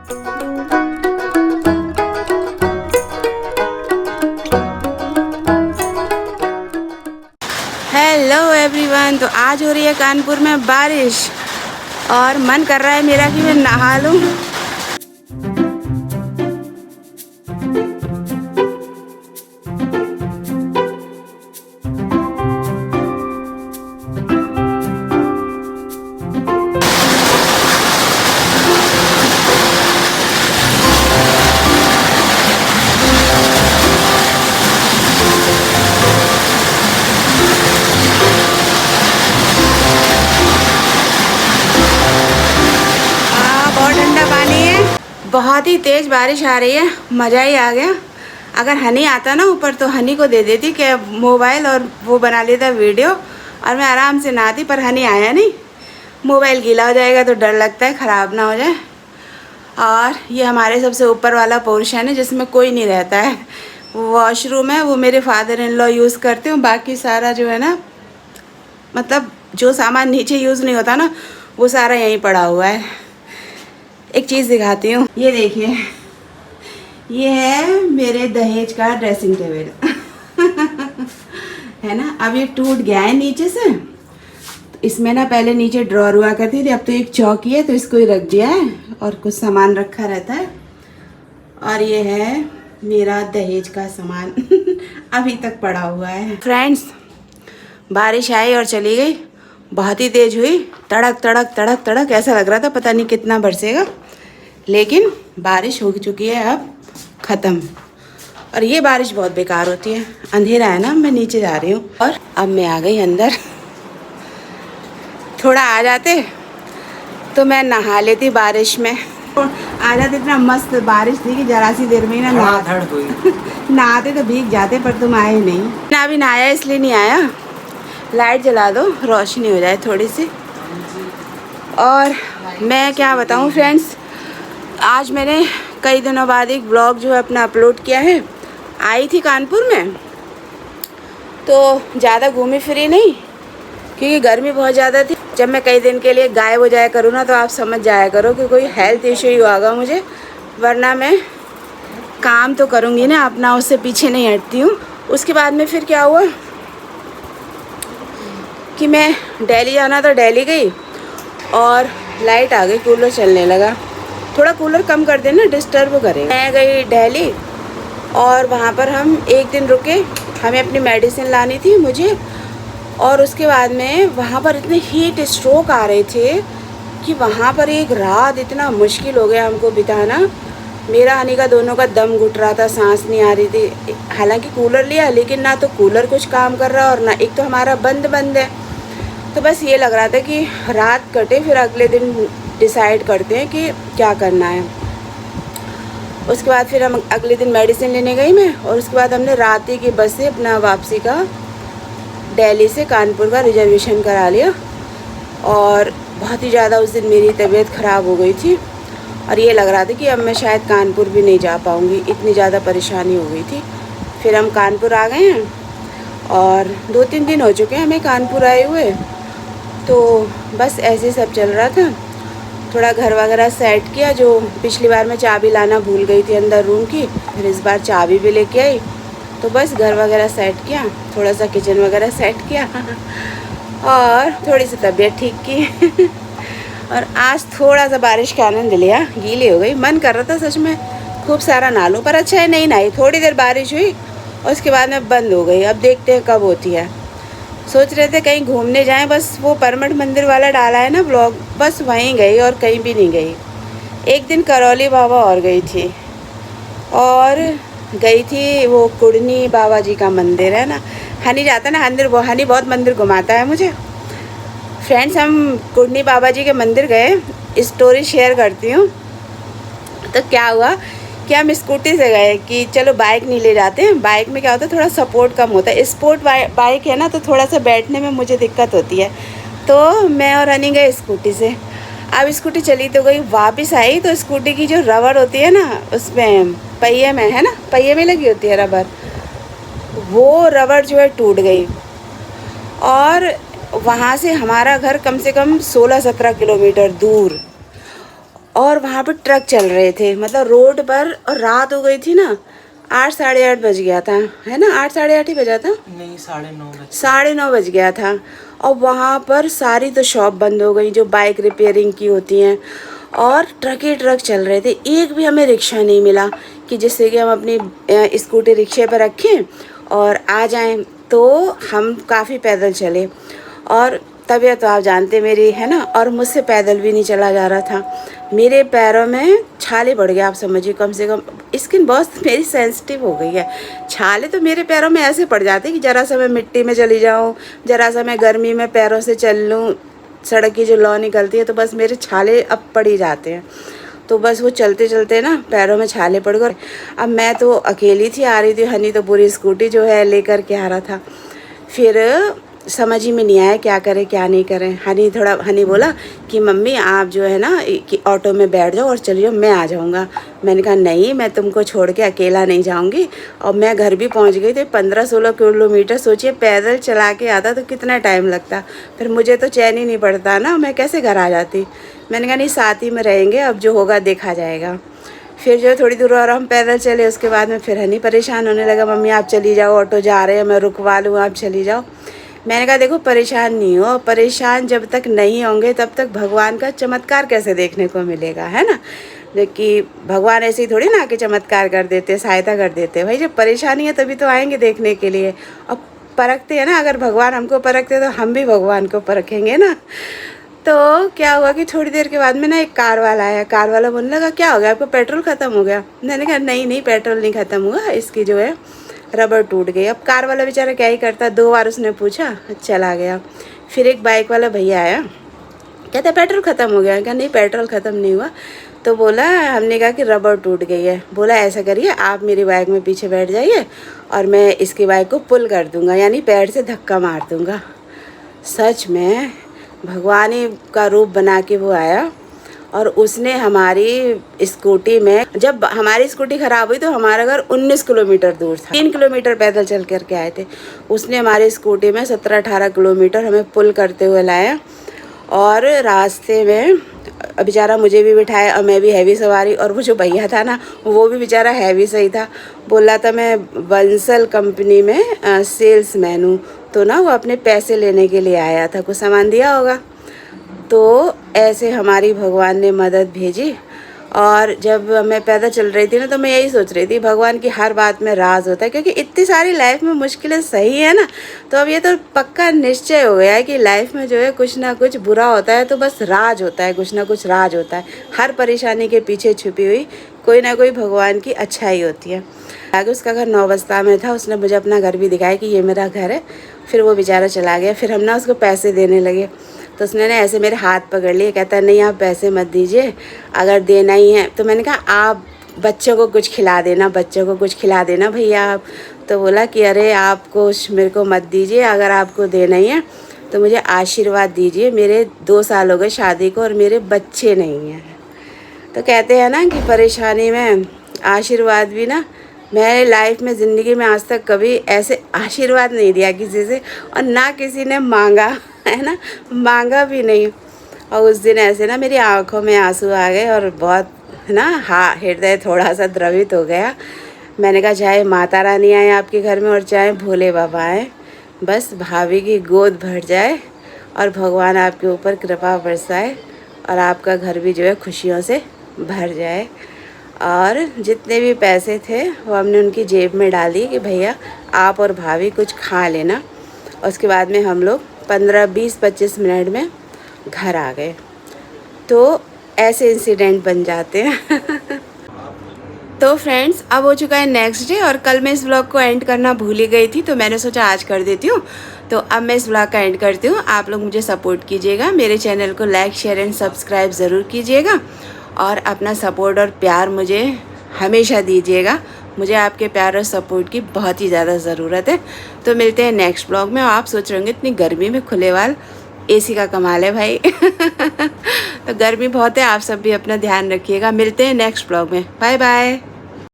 Hello everyone. तो आज हो रही है कानपुर में बारिश और मन कर रहा है मेरा कि मैं नहा लूं। बहुत ही तेज़ बारिश आ रही है, मज़ा ही आ गया। अगर हनी आता ना ऊपर तो हनी को दे देती कि मोबाइल और वो बना लेता वीडियो और मैं आराम से नहाती, पर हनी आया नहीं। मोबाइल गीला हो जाएगा तो डर लगता है ख़राब ना हो जाए। और ये हमारे सबसे ऊपर वाला पोर्शन है जिसमें कोई नहीं रहता है। वॉशरूम है, वो मेरे फादर इन लॉ यूज़ करते हूँ। बाकी सारा जो है ना, मतलब जो सामान नीचे यूज़ नहीं होता ना, वो सारा यहीं पड़ा हुआ है। एक चीज़ दिखाती हूँ, ये देखिए, ये है मेरे दहेज का ड्रेसिंग टेबल है ना। अब ये टूट गया है नीचे से, तो इसमें ना पहले नीचे ड्रॉर हुआ करती थी, अब तो एक चौकी है तो इसको ही रख दिया है और कुछ सामान रखा रहता है। और ये है मेरा दहेज का सामान अभी तक पड़ा हुआ है। फ्रेंड्स, बारिश आई और चली गई, बहुत ही तेज़ हुई, तड़क तड़क तड़क तड़क, ऐसा लग रहा था पता नहीं कितना बरसेगा, लेकिन बारिश हो चुकी है अब ख़त्म। और ये बारिश बहुत बेकार होती है। अंधेरा है ना, मैं नीचे जा रही हूँ और अब मैं आ गई अंदर। थोड़ा आ जाते तो मैं नहा लेती बारिश में, आ जाते। इतना मस्त बारिश थी कि जरा सी देर में ही ना नहाते तो भीग जाते, पर तुम आए नहीं ना। अभी नहाया इसलिए नहीं आया, लाइट जला दो, रोशनी हो जाए थोड़ी सी। और मैं क्या बताऊं फ्रेंड्स, आज मैंने कई दिनों बाद एक ब्लॉग जो है अपना अपलोड किया है। आई थी कानपुर में तो ज़्यादा घूमी फिरी नहीं, क्योंकि गर्मी बहुत ज़्यादा थी। जब मैं कई दिन के लिए गायब हो जाया करूँ ना, तो आप समझ जाया करो कि कोई हेल्थ इशू ही होगा मुझे, वरना मैं काम तो करूँगी ना अपना, उससे पीछे नहीं हटती हूँ। उसके बाद में फिर क्या हुआ कि मैं दिल्ली जाना तो दिल्ली गई और लाइट आ गई, कूलर चलने लगा। थोड़ा कूलर कम कर देना, डिस्टर्ब करे। मैं गई दिल्ली और वहाँ पर हम एक दिन रुके, हमें अपनी मेडिसिन लानी थी मुझे। और उसके बाद में वहाँ पर इतने हीट स्ट्रोक आ रहे थे कि वहाँ पर एक रात इतना मुश्किल हो गया हमको बिताना। मेरा हनी का दोनों का दम घुट रहा था, सांस नहीं आ रही थी। हालांकि कूलर लिया, लेकिन ना तो कूलर कुछ काम कर रहा और ना, एक तो हमारा बंद है। तो बस ये लग रहा था कि रात कटे, फिर अगले दिन डिसाइड करते हैं कि क्या करना है। उसके बाद फिर हम अगले दिन मेडिसिन लेने गई मैं, और उसके बाद हमने रात ही की बस से अपना वापसी का दिल्ली से कानपुर का रिजर्वेशन करा लिया। और बहुत ही ज़्यादा उस दिन मेरी तबीयत ख़राब हो गई थी और ये लग रहा था कि अब मैं शायद कानपुर भी नहीं जा पाऊँगी, इतनी ज़्यादा परेशानी हो गई थी। फिर हम कानपुर आ गए हैं और 2-3 दिन हो चुके हैं हमें कानपुर आए हुए। तो बस ऐसे सब चल रहा था। थोड़ा घर वगैरह सेट किया, जो पिछली बार मैं चाबी लाना भूल गई थी अंदर रूम की, फिर इस बार चाबी भी लेके आई। तो बस घर वगैरह सेट किया, थोड़ा सा किचन वगैरह सेट किया और थोड़ी सी तबीयत ठीक की और आज थोड़ा सा बारिश का आनंद लिया। गीली हो गई, मन कर रहा था सच में खूब सारा नहा लूं, पर अच्छा है नहीं नहाई। थोड़ी देर बारिश हुई और उसके बाद में बंद हो गई। अब देखते हैं कब होती है। सोच रहे थे कहीं घूमने जाएं, बस वो परमठ मंदिर वाला डाला है ना ब्लॉग, बस वहीं गई और कहीं भी नहीं गई। एक दिन करौली बाबा और गई थी, और गई थी वो कुड़नी बाबा जी का मंदिर है ना। हनी जाता ना मंदिर, वो हनी बहुत मंदिर घुमाता है मुझे। फ्रेंड्स, हम कुड़नी बाबा जी के मंदिर गए, स्टोरी शेयर करती हूँ। तो क्या हुआ कि हम स्कूटी से गए कि चलो बाइक नहीं ले जाते हैं। बाइक में क्या होता है, थोड़ा सपोर्ट कम होता है। स्पोर्ट बाइक है ना, तो थोड़ा सा बैठने में मुझे दिक्कत होती है। तो मैं और हनी गए स्कूटी से। अब स्कूटी चली तो गई, वापस आई तो स्कूटी की जो रबड़ होती है ना, उसमें पहिए में है ना, पहिए में लगी होती है रबड़, वो रबड़ जो है टूट गई। और वहाँ से हमारा घर कम से कम 16-17 किलोमीटर दूर, और वहाँ पर ट्रक चल रहे थे, मतलब रोड पर, और रात हो गई थी ना, 8 साढ़े 8 बज गया था, है ना, 8 साढ़े 8 ही बजा था, नहीं 9:30 साढ़े 9 बज गया था। और वहाँ पर सारी तो शॉप बंद हो गई जो बाइक रिपेयरिंग की होती हैं, और ट्रक ही ट्रक चल रहे थे। एक भी हमें रिक्शा नहीं मिला कि जिससे कि हम अपनी स्कूटी रिक्शे पर रखें और आ जाएं। तो हम काफ़ी पैदल चले, और तबीयत तो आप जानते मेरी, है ना, और मुझसे पैदल भी नहीं चला जा रहा था। मेरे पैरों में छाले पड़ गए, आप समझिए, कम से कम स्किन बहुत मेरी सेंसिटिव हो गई है। छाले तो मेरे पैरों में ऐसे पड़ जाते कि ज़रा सा मैं मिट्टी में चली जाऊँ, ज़रा सा मैं गर्मी में पैरों से चल लूँ, सड़क की जो लौ निकलती है तो बस मेरे छाले अब पड़ ही जाते हैं। तो बस वो चलते चलते ना पैरों में छाले पड़ गए। अब मैं तो अकेली थी, आ रही थी, हनी तो पूरी स्कूटी जो है लेकर के आ रहा था। फिर समझ ही में नहीं आया क्या करें क्या नहीं करें। हनी बोला कि मम्मी आप जो है ना कि ऑटो में बैठ जाओ और चलिए, मैं आ जाऊँगा। मैंने कहा नहीं, मैं तुमको छोड़ के अकेला नहीं जाऊँगी। और मैं घर भी पहुँच गई थी, 15-16 किलोमीटर। सोचिए पैदल चला के आता तो कितना टाइम लगता, फिर मुझे तो चैन ही नहीं पड़ता ना, मैं कैसे घर आ जाती। मैंने कहा नहीं, साथ ही में रहेंगे, अब जो होगा देखा जाएगा। फिर जो थोड़ी दूर और हम पैदल चले, उसके बाद में फिर हनी परेशान होने लगा, मम्मी आप चली जाओ, ऑटो जा रहे हैं, मैं रुकवा लूँ, आप चली जाओ। मैंने कहा देखो परेशान नहीं हो, परेशान जब तक नहीं होंगे तब तक भगवान का चमत्कार कैसे देखने को मिलेगा, है ना। कि भगवान ऐसे ही थोड़ी ना आके चमत्कार कर देते, सहायता कर देते। भाई जब परेशानी है तभी तो आएंगे देखने के लिए, और परखते हैं ना। अगर भगवान हमको परखते तो हम भी भगवान को परखेंगे ना। तो क्या हुआ कि थोड़ी देर के बाद में ना एक कार वाला आया। कार वाला बोलने लगा क्या हो गया, आपको पेट्रोल ख़त्म हो गया। मैंने कहा नहीं नहीं, पेट्रोल नहीं ख़त्म हुआ, इसकी जो है रबड़ टूट गई। अब कार वाला बेचारा क्या ही करता, 2 बार उसने पूछा, चला गया। फिर एक बाइक वाला भैया आया, कहता पेट्रोल ख़त्म हो गया। क्या नहीं, पेट्रोल ख़त्म नहीं हुआ। तो बोला, हमने कहा कि रबड़ टूट गई है। बोला ऐसा करिए, आप मेरी बाइक में पीछे बैठ जाइए और मैं इसकी बाइक को पुल कर दूँगा, यानी पैर से धक्का मार दूँगा। सच में भगवान ही का रूप बना के वो आया, और उसने हमारी स्कूटी में, जब हमारी स्कूटी ख़राब हुई तो हमारा घर 19 किलोमीटर दूर था, 3 किलोमीटर पैदल चल करके आए थे। उसने हमारी स्कूटी में 17-18 किलोमीटर हमें पुल करते हुए लाया। और रास्ते में बेचारा मुझे भी बिठाया, और मैं भी हैवी सवारी, और वो जो भैया था ना वो भी बेचारा हैवी सही था। बोला था मैं बंसल कंपनी में सेल्स मैन हूँ, तो ना वो अपने पैसे लेने के लिए आया था, कुछ सामान दिया होगा। तो ऐसे हमारी भगवान ने मदद भेजी। और जब मैं पैदल चल रही थी ना, तो मैं यही सोच रही थी भगवान की हर बात में राज होता है, क्योंकि इतनी सारी लाइफ में मुश्किलें सही है ना। तो अब ये तो पक्का निश्चय हो गया है कि लाइफ में जो है कुछ ना कुछ बुरा होता है तो बस राज होता है, कुछ ना कुछ राज होता है। हर परेशानी के पीछे छुपी हुई कोई ना कोई भगवान की अच्छाई होती है। आगे उसका घर 9 बस्ता में था, उसने मुझे अपना घर भी दिखाया कि ये मेरा घर है। फिर वो बेचारा चला गया। फिर हम ना उसको पैसे देने लगे, तो उसने ना ऐसे मेरे हाथ पकड़ लिए, कहता नहीं आप पैसे मत दीजिए, अगर देना ही है। तो मैंने कहा आप बच्चों को कुछ खिला देना, बच्चों को कुछ खिला देना भैया आप। तो बोला कि अरे आप कुछ मेरे को मत दीजिए, अगर आपको देना ही है तो मुझे आशीर्वाद दीजिए, मेरे 2 साल हो गए शादी को और मेरे बच्चे नहीं हैं। तो कहते हैं ना कि परेशानी में आशीर्वाद भी ना, मैंने लाइफ में ज़िंदगी में आज तक कभी ऐसे आशीर्वाद नहीं दिया किसी से, और ना किसी ने मांगा, है ना, मांगा भी नहीं। और उस दिन ऐसे ना मेरी आंखों में आंसू आ गए, और बहुत ना हृदय थोड़ा सा द्रवित हो गया। मैंने कहा चाहे माता रानी आए आपके घर में और चाहे भोले बाबा आए, बस भाभी की गोद भर जाए और भगवान आपके ऊपर कृपा बरसाए, और आपका घर भी जो है खुशियों से भर जाए। और जितने भी पैसे थे वो हमने उनकी जेब में डाली कि भैया आप और भाभी कुछ खा लेना। उसके बाद में हम लोग 15-20-25 मिनट में घर आ गए। तो ऐसे इंसिडेंट बन जाते हैं। तो फ्रेंड्स अब हो चुका है नेक्स्ट डे, और कल मैं इस व्लॉग को एंड करना भूल ही गई थी, तो मैंने सोचा आज कर देती हूँ। तो अब मैं इस व्लॉग का एंड करती हूँ। आप लोग मुझे सपोर्ट कीजिएगा, मेरे चैनल को लाइक शेयर एंड सब्सक्राइब ज़रूर कीजिएगा, और अपना सपोर्ट और प्यार मुझे हमेशा दीजिएगा। मुझे आपके प्यार और सपोर्ट की बहुत ही ज़्यादा ज़रूरत है। तो मिलते हैं नेक्स्ट ब्लॉग में। आप सोच रहे होंगे इतनी गर्मी में खुले बाल, एसी का कमाल है भाई। तो गर्मी बहुत है, आप सब भी अपना ध्यान रखिएगा। मिलते हैं नेक्स्ट ब्लॉग में, बाय बाय।